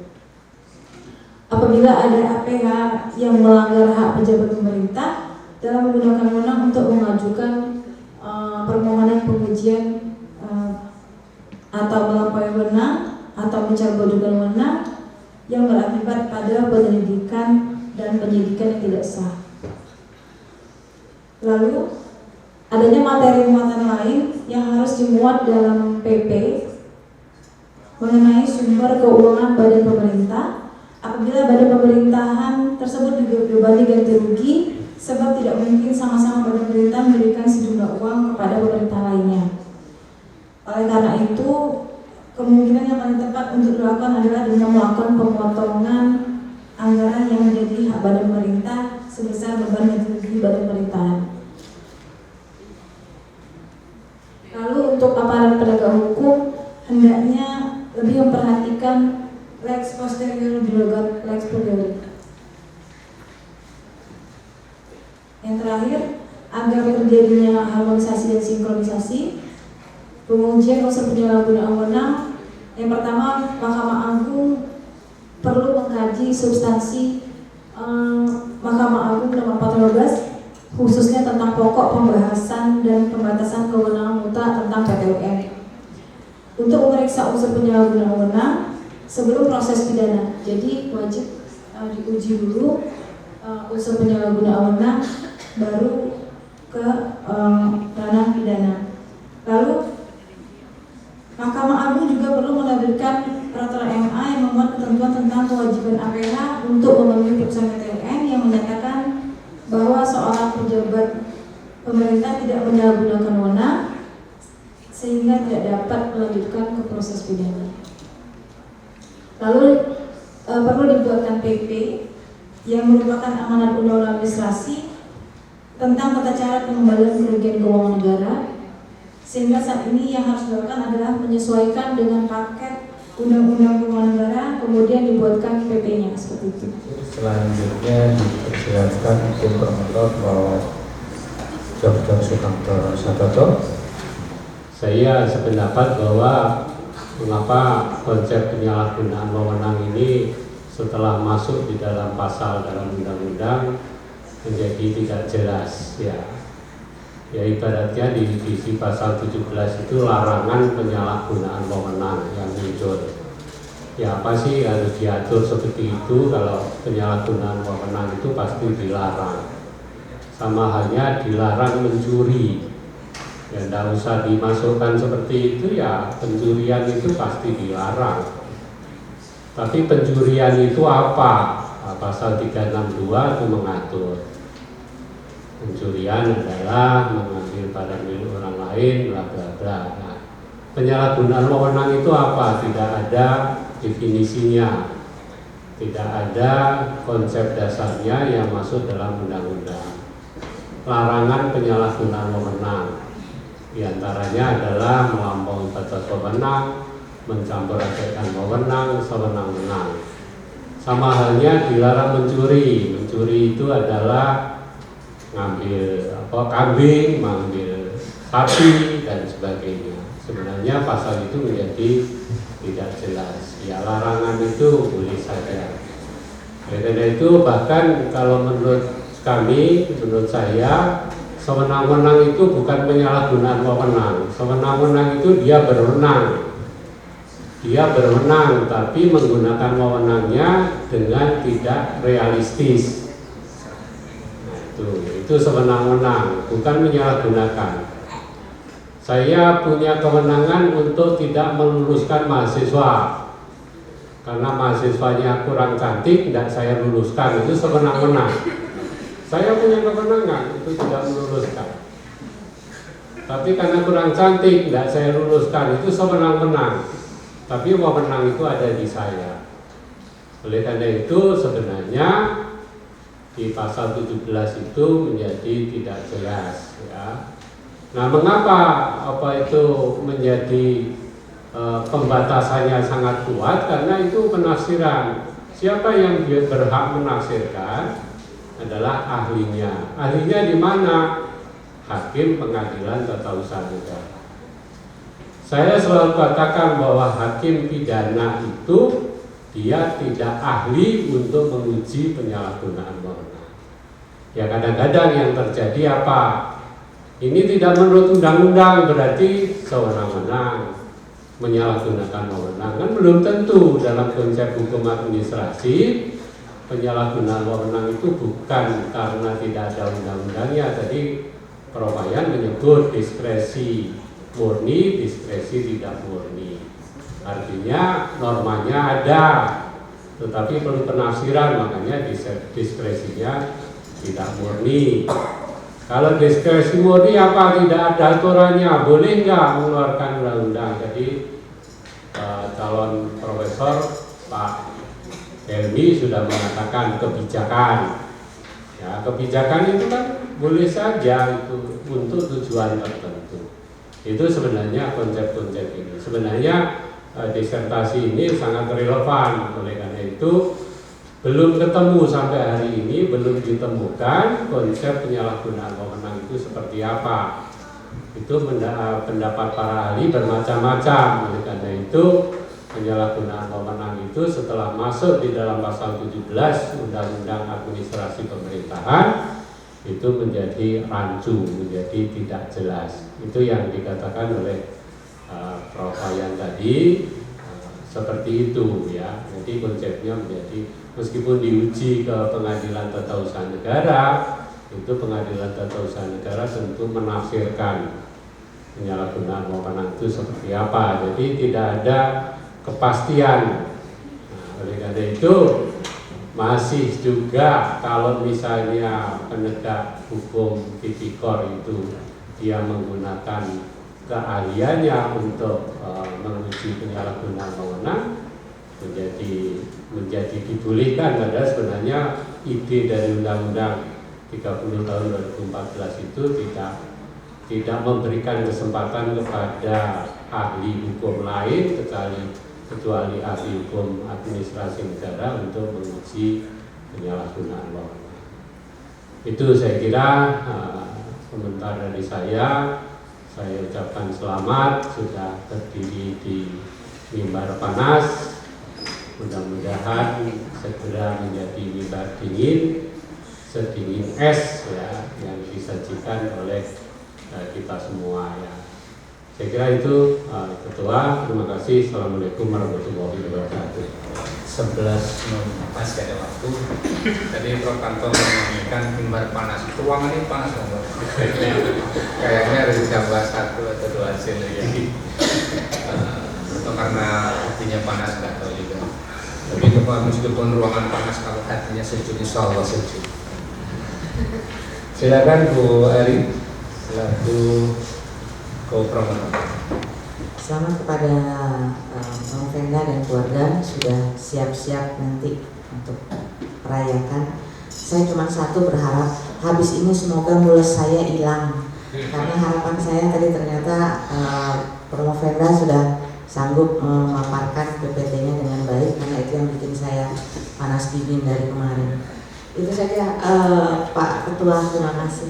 Apabila ada APH yang melanggar hak pejabat pemerintah dalam menggunakan wewenang untuk mengajukan permohonan pengujian atau melampaui wewenang atau mencabut dengan wewenang yang berakibat pada penyelidikan dan penyidikan yang tidak sah. Lalu adanya materi muatan lain yang harus dimuat dalam PP mengenai sumber keuangan badan pemerintah apabila badan pemerintahan tersebut dibebani ganti rugi sebab tidak mungkin sama-sama badan pemerintah memberikan sejumlah uang kepada pemerintah lainnya. Oleh karena itu, kemungkinan yang paling tepat untuk dilakukan adalah dengan melakukan pemotongan anggaran yang menjadi hak badan pemerintah sebesar beban ganti rugi badan pemerintahan. Lalu untuk aparat penegak hukum hendaknya lebih memperhatikan lex posterior bilogat lex posterior. Yang terakhir, agar terjadinya harmonisasi dan sinkronisasi, pengujian unsur penyalahgunaan wewenang. Yang pertama, Mahkamah Agung perlu mengkaji substansi Mahkamah Agung nomor 14, khususnya tentang pokok pembahasan dan pembatasan kewenangan mutlak tentang PTUN. Untuk memeriksa unsur penyalahgunaan wewenang sebelum proses pidana, jadi wajib diuji dulu unsur penyalahgunaan wewenang baru ke ranah pidana. Lalu Mahkamah Agung juga perlu menerbitkan peraturan MA yang memuat ketentuan tentang kewajiban APH untuk memenuhi putusan PTUN yang menyatakan bahwa seorang pejabat pemerintah tidak menyalahgunakan wewenang sehingga tidak dapat melanjutkan ke proses pidana. Lalu perlu dibuatkan PP yang merupakan amanat undang-undang administrasi tentang tata cara pengembalian kerugian keuangan negara, sehingga saat ini yang harus dilakukan adalah menyesuaikan dengan paket undang-undang keuangan negara, kemudian dibuatkan PP-nya seperti itu. Selanjutnya dipersilakan tim promotor Prof. Dr. Sukamto Satoto. Saya sependapat bahwa mengapa konsep penyalahgunaan wewenang ini setelah masuk di dalam pasal dalam undang-undang menjadi tidak jelas ya ibaratnya di pasal 17 itu larangan penyalahgunaan wewenang yang muncul. Ya apa sih harus diatur seperti itu kalau penyalahgunaan wewenang itu pasti dilarang. Sama halnya dilarang mencuri. Ya tidak usah dimasukkan seperti itu ya, pencurian itu pasti dilarang. Tapi pencurian itu apa? Pasal 362 itu mengatur. Pencurian adalah mengambil barang milik orang lain, bla bla bla. Nah, penyalahgunaan wewenang itu apa? Tidak ada definisinya, tidak ada konsep dasarnya yang masuk dalam undang-undang. Larangan penyalahgunaan wewenang, di antaranya adalah melampaui batas wewenang, mencampur adukan wewenang, sewenang-wenang. Sama halnya dilarang mencuri. Mencuri itu adalah ngambil kambing, mengambil sapi dan sebagainya. Sebenarnya pasal itu menjadi tidak jelas. Ya larangan itu boleh saja. Karena itu bahkan kalau menurut kami, menurut saya, sewenang-wenang itu bukan penyalahgunaan wewenang. Sewenang-wenang itu dia berwenang. Dia berwenang tapi menggunakan wewenangnya dengan tidak realistis. Itu sewenang-wenang, bukan menyalahgunakan. Saya punya kewenangan untuk tidak meluluskan mahasiswa karena mahasiswanya kurang cantik, tidak saya luluskan, itu sewenang-wenang. Saya punya kewenangan itu tidak meluluskan, tapi karena kurang cantik tidak saya luluskan, itu sewenang-wenang. Tapi wewenang itu ada di saya. Oleh karena itu sebenarnya di pasal 17 itu menjadi tidak jelas ya. Nah, mengapa itu menjadi pembatasannya sangat kuat karena itu penafsiran. Siapa yang berhak menafsirkan adalah ahlinya. Ahlinya di mana? Hakim Pengadilan Tata Usaha Negara. Saya selalu katakan bahwa hakim pidana itu dia tidak ahli untuk menguji penyalahgunaan wewenang. Ya kadang-kadang yang terjadi apa? Ini tidak menurut undang-undang berarti sewenang-wenang menyalahgunakan wewenang. Kan belum tentu. Dalam konsep hukum administrasi penyalahgunaan wewenang itu bukan karena tidak ada undang-undangnya. Tadi Prof. Wayan menyebut diskresi murni, diskresi tidak murni. Artinya normanya ada, tetapi perlu penafsiran, makanya diskresinya tidak murni. Kalau diskresi murni apa? Tidak ada aturannya, boleh nggak mengeluarkan undang-undang? Jadi calon profesor Pak Helmi sudah mengatakan kebijakan. Ya, kebijakan itu kan boleh saja itu untuk tujuan tertentu. Itu sebenarnya konsep-konsep ini. Sebenarnya disertasi ini sangat relevan. Oleh karena itu belum ketemu sampai hari ini, belum ditemukan konsep penyalahgunaan wewenang itu seperti apa. Itu pendapat para ahli bermacam-macam. Oleh karena itu penyalahgunaan wewenang itu setelah masuk di dalam pasal 17 Undang-Undang Administrasi Pemerintahan itu menjadi rancu, menjadi tidak jelas. Itu yang dikatakan oleh Prof. Wayan tadi, seperti itu ya. Jadi konsepnya menjadi, meskipun diuji ke Pengadilan Tata Usaha Negara, itu Pengadilan Tata Usaha Negara tentu menafsirkan penyalahgunaan wewenang itu seperti apa. Jadi tidak ada kepastian. Oleh karena itu masih juga kalau misalnya penegak hukum tipikor itu dia menggunakan keahliannya untuk menguji penyalahgunaan wewenang menjadi dibolehkan. Padahal sebenarnya ide dari Undang-Undang 30 tahun 2014 itu tidak memberikan kesempatan kepada ahli hukum lain kecuali ahli hukum administrasi negara untuk menguji penyalahgunaan wewenang. Itu saya kira komentar dari saya. Saya ucapkan selamat sudah berdiri di mimbar panas. Mudah-mudahan segera menjadi mimbar dingin, sedingin es ya, yang disajikan oleh kita semua ya. Saya kira itu Ketua. Terima kasih. Assalamualaikum warahmatullahi wabarakatuh. 11 pas ada waktu. Tadi Prof. Kantor menyampaikan mimbar panas. Ruangan ini panas banget. Kayaknya harus ditambah 1 atau 2 hasil lagi. Atau karena hatinya panas nggak tahu juga. Tapi meskipun ruangan panas, kalau hatinya sejuk, insya Allah sejuk. Silakan Bu Ari selaku co-promotor. Selamat kepada Bang Venda dan keluarga sudah siap-siap nanti untuk merayakan. Saya cuma satu berharap habis ini semoga mules saya hilang, karena harapan saya tadi ternyata Prof. Venda sudah sanggup memaparkan PPT-nya dengan baik, karena itu yang bikin saya panas dingin dari kemarin. Itu saja Pak Ketua, terima kasih.